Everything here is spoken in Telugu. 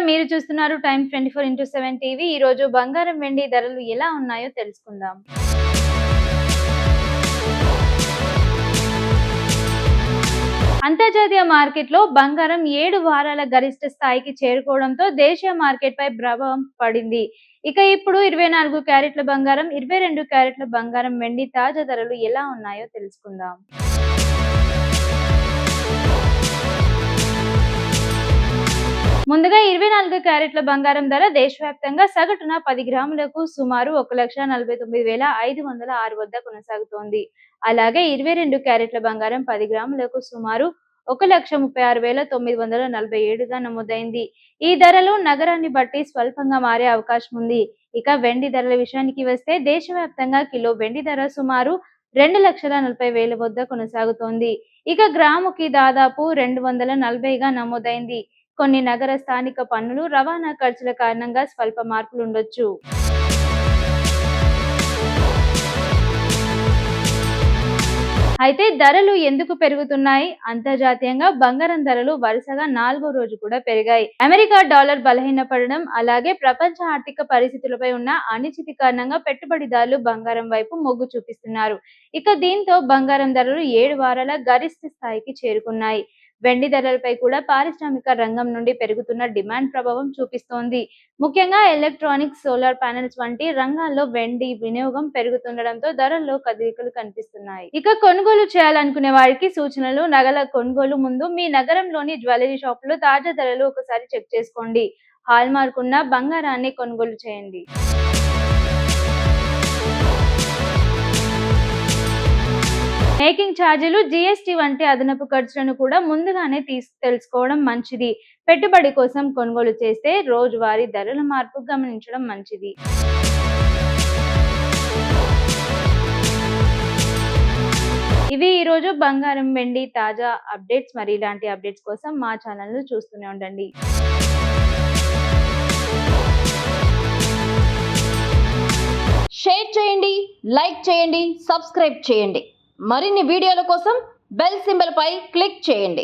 మీరు చూస్తున్నారు టైమ్ 24/7 టీవీ. ఈ రోజు బంగారం వెండి ధరలు ఎలా ఉన్నాయో తెలుసుకుందాం. అంతర్జాతీయ మార్కెట్లో బంగారం 7 వారాల గరిష్ట స్థాయికి చేరుకోవడంతో దేశీయ మార్కెట్ పై ప్రభావం పడింది. ఇక ఇప్పుడు 24 క్యారెట్ల బంగారం, 22 క్యారెట్ల బంగారం వెండి తాజా ధరలు ఎలా ఉన్నాయో తెలుసుకుందాం. ముందుగా 24 క్యారెట్ల బంగారం ధర దేశవ్యాప్తంగా సగటున 10 గ్రాములకు సుమారు 1,49,506 వద్ద కొనసాగుతోంది. అలాగే 22 క్యారెట్ల బంగారం 10 గ్రాములకు సుమారు 1,36,947గా నమోదైంది. ఈ ధరలు నగరాన్ని బట్టి స్వల్పంగా మారే అవకాశం ఉంది. ఇక వెండి ధరల విషయానికి వస్తే దేశవ్యాప్తంగా కిలో వెండి ధర సుమారు 2,40,000 వద్ద కొనసాగుతోంది. ఇక గ్రాముకి దాదాపు 240గా నమోదైంది. కొన్ని నగర స్థానిక పన్నులు, రవాణా ఖర్చుల కారణంగా స్వల్ప మార్పులు ఉండొచ్చు. అయితే ధరలు ఎందుకు పెరుగుతున్నాయి? అంతర్జాతీయంగా బంగారం ధరలు వరుసగా 4వ రోజు కూడా పెరిగాయి. అమెరికా డాలర్ బలహీనపడడం, అలాగే ప్రపంచ ఆర్థిక పరిస్థితులపై ఉన్న అనిశ్చితి కారణంగా పెట్టుబడిదారులు బంగారం వైపు మొగ్గు చూపిస్తున్నారు. ఇక దీంతో బంగారం ధరలు 7 వారాల గరిష్ట స్థాయికి చేరుకున్నాయి. వెండి ధరలపై కూడా పారిశ్రామిక రంగం నుండి పెరుగుతున్న డిమాండ్ ప్రభావం చూపిస్తోంది. ముఖ్యంగా ఎలక్ట్రానిక్స్, సోలార్ ప్యానెల్స్ వంటి రంగాల్లో వెండి వినియోగం పెరుగుతుండడంతో ధరల్లో కదలికలు కనిపిస్తున్నాయి. ఇక కొనుగోలు చేయాలనుకునే వారికి సూచనలు. నగల కొనుగోలు ముందు మీ నగరంలోని జ్యువెలరీ షాపులో తాజా ధరలు ఒకసారి చెక్ చేసుకోండి. హాల్ మార్క్ ఉన్న బంగారాన్ని కొనుగోలు చేయండి. మేకింగ్ ఛార్జీలు, జీఎస్టీ వంటి అదనపు ఖర్చులను కూడా ముందుగానే తెలుసుకోవడం మంచిది. పెట్టుబడి కోసం కొనుగోలు చేస్తే రోజువారీ ధరల మార్పు గమనించడం మంచిది. ఇవి ఈరోజు బంగారం వెండి తాజా అప్డేట్స్. మరి ఇలాంటి అప్డేట్స్ కోసం మా ఛానల్ను చూస్తూనే ఉండండి. షేర్ చేయండి, లైక్ చేయండి, సబ్స్క్రైబ్ చేయండి. మరిన్ని వీడియోల కోసం బెల్ సింబల్ పై క్లిక్ చేయండి.